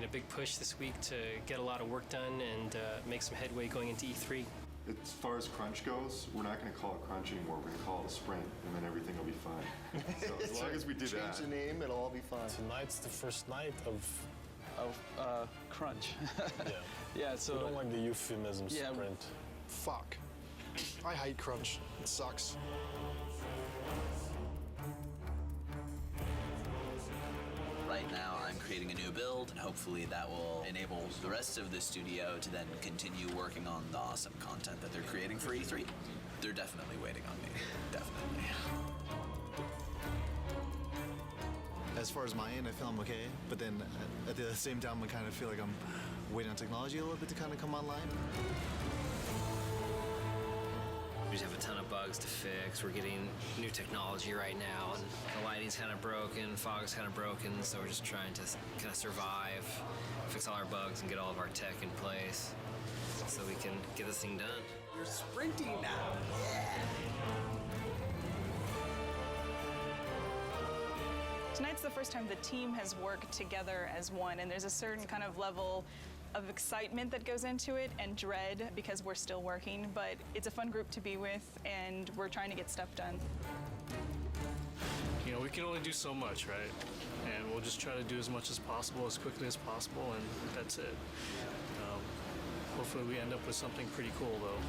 a big push this week to get a lot of work done and make some headway going into E3. As far as crunch goes, we're not going to call it crunch anymore. We're going to call it a sprint, and then everything will be fine. So as long as we do that. Change the name, it'll all be fine. Tonight's the first night of crunch. Yeah. Yeah, so we don't like the euphemism sprint. Fuck. I hate crunch. It sucks. Right now, I'm creating a new build, and hopefully that will enable the rest of the studio to then continue working on the awesome content that they're creating for E3. They're definitely waiting on me. Definitely. As far as my end, I feel I'm okay, but then at the same time, I kind of feel like I'm waiting on technology a little bit to kind of come online. We just have a ton of bugs to fix. We're getting new technology right now, and the lighting's kind of broken, fog's kind of broken, so we're just trying to kind of survive, fix all our bugs, and get all of our tech in place so we can get this thing done. You're sprinting now. Tonight's the first time the team has worked together as one, and there's a certain kind of level of excitement that goes into it and dread because we're still working, but it's a fun group to be with and we're trying to get stuff done. You know, we can only do so much, right? And we'll just try to do as much as possible, as quickly as possible, and that's it. Hopefully we end up with something pretty cool, though.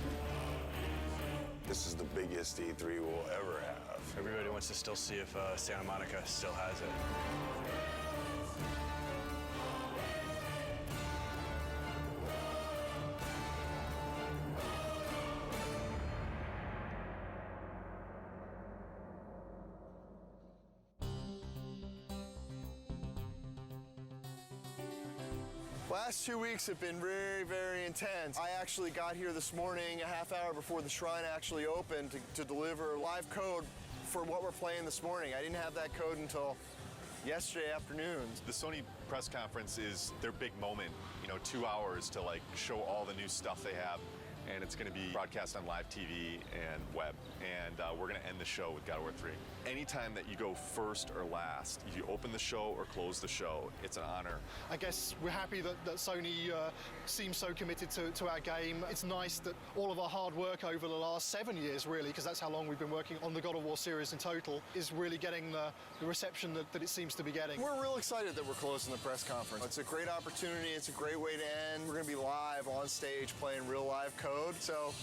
This is the biggest E3 we'll ever have. Everybody wants to still see if Santa Monica still has it. Last 2 weeks have been very, very intense. I actually got here this morning a half hour before the shrine actually opened to deliver live code for what we're playing this morning. I didn't have that code until yesterday afternoon. The Sony press conference is their big moment, 2 hours to show all the new stuff they have. And it's going to be broadcast on live TV and web. And we're going to end the show with God of War 3. Anytime that you go first or last, if you open the show or close the show, it's an honor. I guess we're happy that Sony seems so committed to our game. It's nice that all of our hard work over the last 7 years, really, because that's how long we've been working on the God of War series in total, is really getting the reception that it seems to be getting. We're real excited that we're closing the press conference. It's a great opportunity. It's a great way to end. We're going to be live on stage playing real live code. So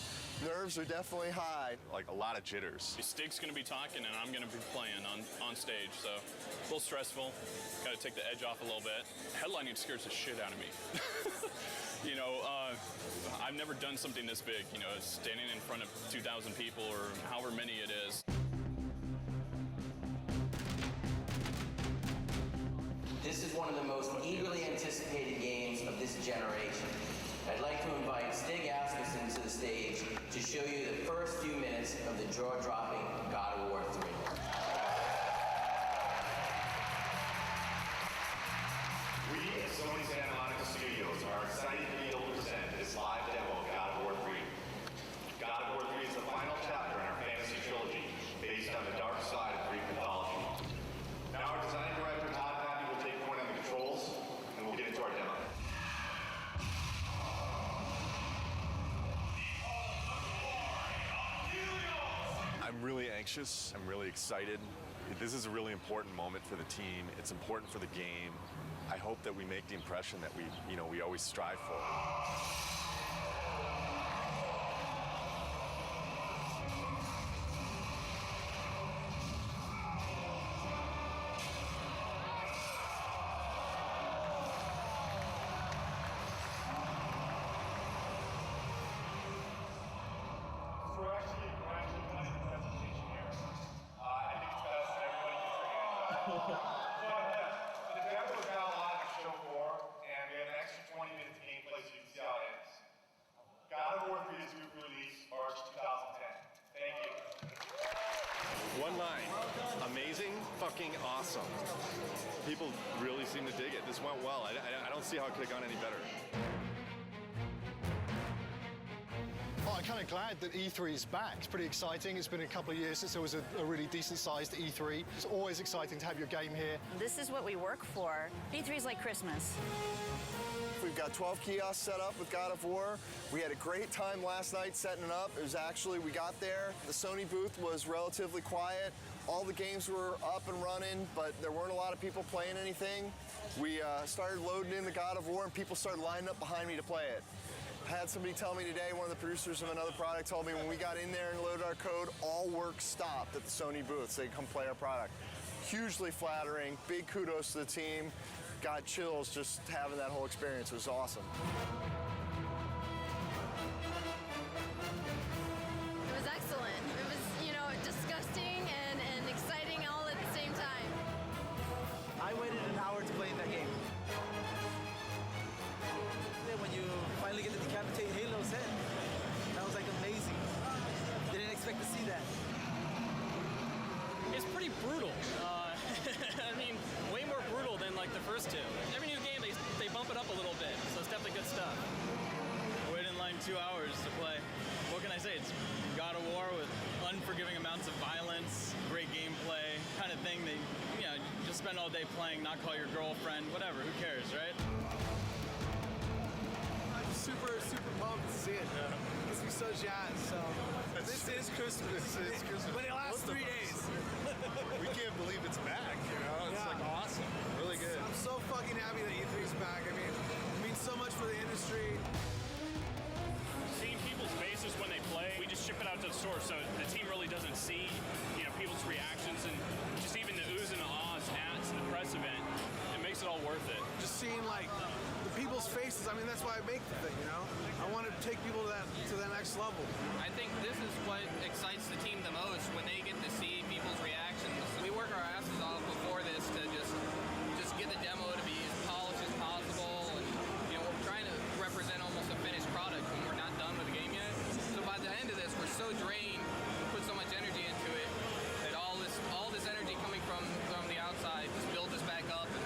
nerves are definitely high. A lot of jitters. Stig's going to be talking and I'm going to be playing on stage, so a little stressful. Got to take the edge off a little bit. Headlining scares the shit out of me. I've never done something this big, standing in front of 2,000 people or however many it is. This is one of the most eagerly anticipated games of this generation. I'd like to invite Stig Asmussen to the stage to show you the first few minutes of the jaw-dropping God of War 3. We at Sony Santa Monica Studios are excited to be able to present this live demo of God of War 3. God of War 3 is the final chapter in our fantasy trilogy, based on the dark side of Greek mythology. Now our design director, Todd Pappy, will take point on the controls, and we'll get into our demo. I'm really anxious. I'm really excited. This is a really important moment for the team. It's important for the game. I hope that we make the impression that we always strive for. The demo is now live on show 4, and we have an extra 20 minutes of gameplay so you can see how it ends. God of War 3 is due for release March 2010. Thank you. One line. Amazing, fucking awesome. People really seem to dig it. This went well. I don't see how it could have gone any better. Oh, I kind of glad that E3 is back. It's pretty exciting. It's been a couple of years since there was a really decent-sized E3. It's always exciting to have your game here. This is what we work for. E3 is like Christmas. We've got 12 kiosks set up with God of War. We had a great time last night setting it up. It was actually, we got there, the Sony booth was relatively quiet. All the games were up and running, but there weren't a lot of people playing anything. We started loading in the God of War, and people started lining up behind me to play it. I had somebody tell me today, one of the producers of another product told me when we got in there and loaded our code, all work stopped at the Sony booth so they could come play our product. Hugely flattering, big kudos to the team. Got chills just having that whole experience. It was awesome. It was excellent. It was, disgusting and exciting all at the same time. I waited an hour to play in that game. When you finally get to decapitate Halo's head, that was like amazing. Didn't expect to see that. It's pretty brutal. I mean, way more brutal than like the first two. Every new game, they bump it up a little bit, so it's definitely good stuff. I waited in line 2 hours to play. What can I say? It's God of War with unforgiving amounts of violence, great gameplay, kind of thing that, just spend all day playing, not call your girlfriend, whatever, who cares, right? I'm super pumped to see it. Gets me so jazzed. So this is Christmas. This is Christmas. But it lasts 3 days. We can't believe it's back, It's like awesome. Really good. I'm so fucking happy that E3's back. I mean, it means so much for the industry. Seeing people's faces when they play, we just ship it out to the store, so the team really doesn't see, people's reactions and just even the oohs and the ahs at the press event. It makes it all worth it. Just seeing like the people's faces. I mean, that's why I make the thing. I want to take people to that next level. I think this is what excites the team the most, when they get to see people's reactions. We work our asses off before this to just get the demo to be as polished as possible, and we're trying to represent almost a finished product when we're not done with the game yet. So by the end of this, we're so drained, put so much energy into it, that all this energy coming from the outside just builds us back up and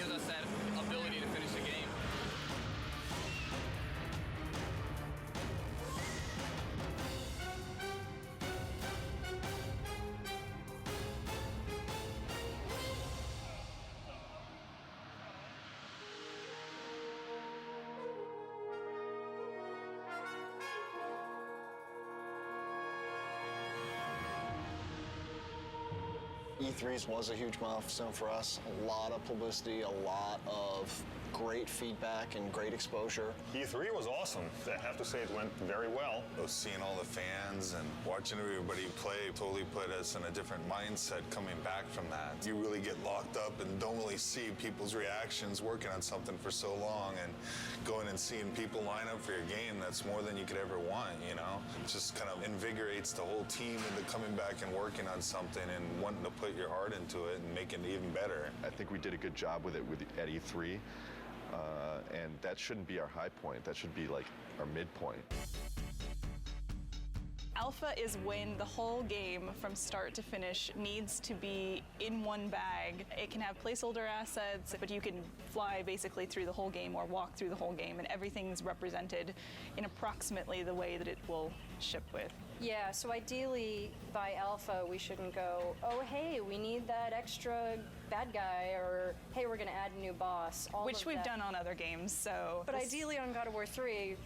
gives us that ability to finish the game. E3's was a huge milestone for us. A lot of publicity, a lot of great feedback and great exposure. E3 was awesome. I have to say it went very well. Seeing all the fans and watching everybody play totally put us in a different mindset coming back from that. You really get locked up and don't really see people's reactions working on something for so long, and going and seeing people line up for your game, that's more than you could ever want, It just kind of invigorates the whole team into coming back and working on something and wanting to put your heart into it and make it even better. I think we did a good job with it at E3. And that shouldn't be our high point. That should be like our midpoint. Alpha is when the whole game from start to finish needs to be in one bag. It can have placeholder assets, but you can fly basically through the whole game or walk through the whole game, and everything's represented in approximately the way that it will ship with. Yeah, so ideally by Alpha we shouldn't go, oh hey, we need that extra bad guy, or hey, we're gonna add a new boss. Which we've done on other games, so. But ideally on God of War 3,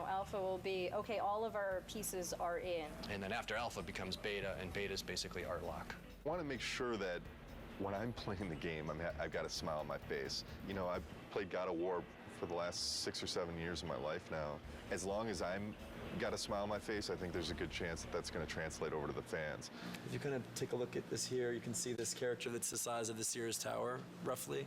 Alpha will be, okay, all of our pieces are in. And then after Alpha becomes Beta, and Beta is basically art lock. I want to make sure that when I'm playing the game, I've got a smile on my face. I've played God of War for the last 6 or 7 years of my life now. As long as I'm got a smile on my face, I think there's a good chance that that's going to translate over to the fans. If you kind of take a look at this here, you can see this character that's the size of the Sears Tower, roughly.